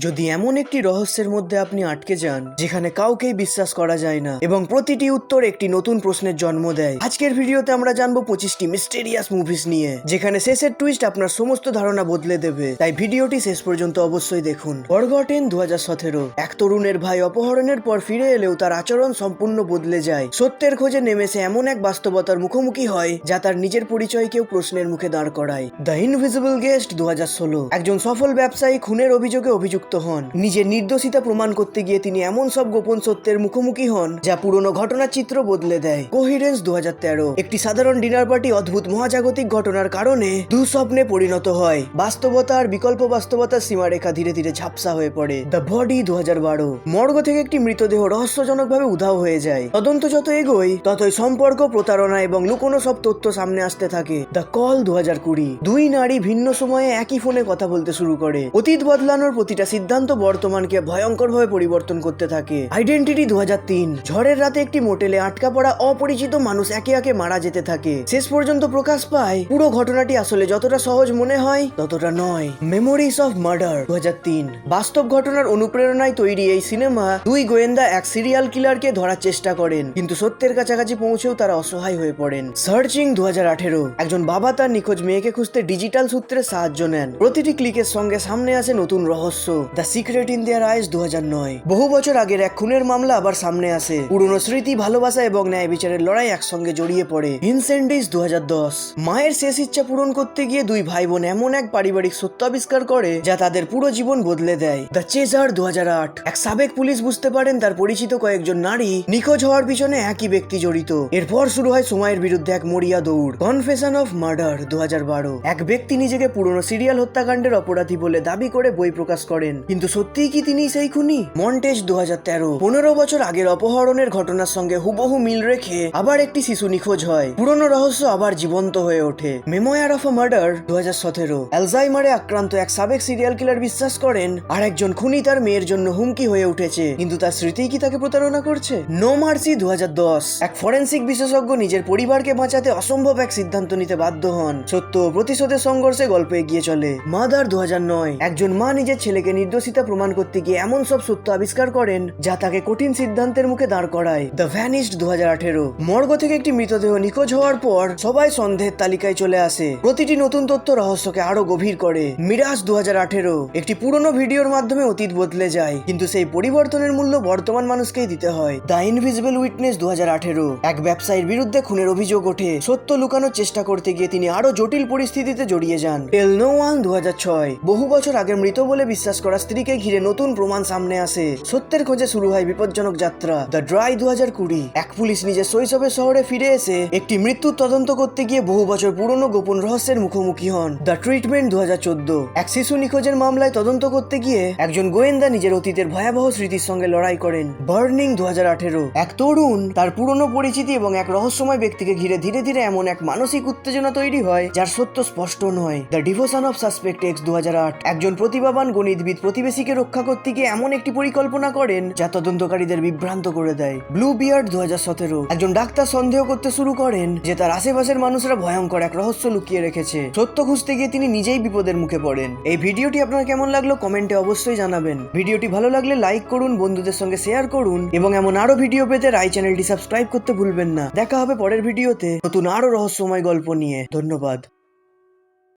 যদি এমন একটি রহস্যের মধ্যে আপনি আটকে যান যেখানে কাউকেই বিশ্বাস করা যায় না এবং প্রতিটি উত্তর একটি নতুন প্রশ্নের জন্ম দেয়, আজকের ভিডিওতে আমরা জানবো 25টি মিস্টেরিয়াস মুভিজ নিয়ে যেখানে শেষের টুইস্ট আপনার সমস্ত ধারণা বদলে দেবে। তাই ভিডিওটি শেষ পর্যন্ত অবশ্যই দেখুন। ফরগটেন 2017। এক তরুণের ভাই অপহরণের পর ফিরে এলেও তার আচরণ সম্পূর্ণ বদলে যায়। সত্যের খোঁজে নেমেছে এমন এক বাস্তবতার মুখোমুখি হয় যা তার নিজের পরিচয়কেও প্রশ্নের মুখে দাঁড় করায়। The invisible guest 2016। একজন সফল ব্যবসায়ী খুনের অভিযোগে অভিযুক্ত হন। নিজের নির্দোষিতা প্রমাণ করতে গিয়ে তিনি এমন সব গোপন সত্যের মুখোমুখি হন যা পুরনো ঘটনার চিত্র বদলে দেয়। কোহিরেন্স 2013। একটি সাধারণ ডিনার পার্টি অদ্ভুত মহাজাগতিক ঘটনার কারণে দুঃস্বপ্নে পরিণত হয়। বাস্তবতা আর বিকল্প বাস্তবতার সীমারেখা ধীরে ধীরে ঝাপসা হয়ে পড়ে। The body 2012। মর্গ থেকে একটি মৃতদেহ রহস্যজনকভাবে উধাও হয়ে যায়। তদন্ত যত এগোয় ততই সম্পর্ক, প্রতারণা এবং লুকোনো সব তথ্য সামনে আসতে থাকে। The call 2020। দুই নারী ভিন্ন সময়ে একই ফোনে কথা বলতে শুরু করে। অতীত বদলানোর প্রতিটা সিদ্ধান্ত বর্তমানকে ভয়ঙ্করভাবে পরিবর্তন করতে থাকে। আইডেন্টিটি 2003। ঝড়ের রাতে একটি মোটেলে আটকা পড়া অপরিচিত মানুষ একে একে মারা যেতে থাকে। শেষ পর্যন্ত প্রকাশ পায় পুরো ঘটনাটি আসলে যতটা সহজ মনে হয় ততটা নয়। Memories of murder 2003। বাস্তব ঘটনার অনুপ্রেরণায় তৈরি এই সিনেমা দুই গোয়েন্দা এক সিরিয়াল কিলারকে ধরার চেষ্টা করেন, কিন্তু সত্যের কাছাকাছি পৌঁছেও তারা অসহায় হয়ে পড়েন। সার্চিং 2018। একজন বাবা তার নিখোঁজ মেয়েকে খুঁজতে ডিজিটাল সূত্রে সাহায্য নেন। প্রতিটি ক্লিকের সঙ্গে সামনে আসে নতুন রহস্য। দ্য সিক্রেট ইন দেয়ার আইজ 2009। বহু বছর আগের এক খুনের মামলা আবার সামনে আসে। পুরনো স্মৃতি, ভালোবাসা এবং ন্যায় বিচারের লড়াই একসঙ্গে জড়িয়ে পড়ে। ইনসেন্ডিস 2010। মায়ের শেষ ইচ্ছা পূরণ করতে গিয়ে দুই ভাই বোন এমন এক পারিবারিক সত্য আবিষ্কার করে যা তাদের পুরো জীবন বদলে দেয়। The chaser 2008। এক সাবেক পুলিশ বুঝতে পারেন তার পরিচিত কয়েকজন নারী নিখোঁজ হওয়ার পিছনে একই ব্যক্তি জড়িত। এরপর শুরু হয় সময়ের বিরুদ্ধে এক মরিয়া দৌড়। Confession of murder 2012। এক ব্যক্তি নিজেকে পুরনো সিরিয়াল হত্যাকাণ্ডের অপরাধী বলে দাবি করে বই প্রকাশ করেন, কিন্তু সত্যিই কি তিনি সেই খুনি? মন্টেজ 2013। 15 বছর আগের অপহরণের ঘটনার সঙ্গে হুবহু মিল রেখে আবার একটি শিশু নিখোঁজ হয়। পুরনো রহস্য আবার জীবন্ত হয়ে ওঠে। মেমোয়ার অফ আ মার্ডার 2017। অ্যালজাইমারে আক্রান্ত এক সাবেক সিরিয়াল কিলার বিশ্বাস করেন আর একজন খুনি তার মেয়ের জন্য হুমকি হয়ে উঠেছে, কিন্তু তার স্মৃতিই কি তাকে প্রতারণা করছে? No mercy 2010। এক ফরেন্সিক বিশেষজ্ঞ নিজের পরিবারকে বাঁচাতে অসম্ভব এক সিদ্ধান্ত নিতে বাধ্য হন। সত্য ও প্রতিশোধের সংঘর্ষে গল্প এগিয়ে চলে। মাদার 2009। একজন মা নিজের ছেলেকে নির্দোষিতা প্রমাণ করতে গিয়ে এমন সব সত্য আবিষ্কার করেন যা তাকে কঠিন সিদ্ধান্তের মুখে দাঁড় করায়। The vanished 2018। মর্গ থেকে একটি মৃতদেহ নিখোঁজ হওয়ার পর সবাই সন্দেহের তালিকায় চলে আসে। প্রতিটি নতুন তথ্য রহস্যকে আরো গভীর করে। মিরাজ 2018। একটি পুরনো ভিডিওর মাধ্যমে অতীত বদলে যায়, কিন্তু সেই পরিবর্তনের মূল্য বর্তমান মানুষকেই দিতে হয়। The invisible witness 2018। এক ব্যবসায়ীর বিরুদ্ধে খুনের অভিযোগ ওঠে। সত্য লুকানোর চেষ্টা করতে গিয়ে তিনি আরো জটিল পরিস্থিতিতে জড়িয়ে যান। টেল নো ওয়ান 2006। বহু বছর আগে মৃত বলে বিশ্বাস করা স্ত্রীকে ঘিরে নতুন প্রমাণ সামনে আসে। সত্যের খোঁজে শুরু হয় বিপজ্জনক যাত্রা। The dry 2020। এক পুলিশ নিজের শৈশবের শহরে ফিরে এসে একটি মৃত্যুর তদন্ত করতে গিয়ে বহু বছর পুরনো গোপন রহস্যের মুখোমুখি হন। The treatment 2014। এক শিশু নিখোঁজের মামলায় তদন্ত করতে গিয়ে একজন গোয়েন্দা নিজের অতীতের ভয়াবহ স্মৃতির সঙ্গে লড়াই করেন। বার্নিং 2018। এক তরুণ তার পুরনো পরিচিতি এবং এক রহস্যময় ব্যক্তিকে ঘিরে ধীরে ধীরে এমন এক মানসিক উত্তেজনা তৈরি হয় যার সত্য স্পষ্ট নয়। The devotion of suspect x 2008। একজন প্রতিভাবান গণিতবিদ প্রতিবেশীকে রক্ষা করতে গিয়ে এমন একটি পরিকল্পনা করেন যা তদন্তকারীদের বিভ্রান্ত করে দেয়। Blue beard 2017। একজন ডাক্তার সন্দেহ করতে শুরু করেন যে তার আশেপাশের মানুষরা ভয়ঙ্কর এক রহস্য লুকিয়ে রেখেছে। সত্য খুঁজতে গিয়ে তিনি নিজেই বিপদের মুখে পড়েন। এই ভিডিওটি আপনার কেমন লাগলো কমেন্টে অবশ্যই জানাবেন। ভিডিওটি ভালো লাগলে লাইক করুন, বন্ধুদের সঙ্গে শেয়ার করুন এবং এমন আরো ভিডিও পেতে রাই চ্যানেলটি সাবস্ক্রাইব করতে ভুলবেন না। দেখা হবে পরের ভিডিওতে নতুন আরো রহস্যময় গল্প নিয়ে। ধন্যবাদ।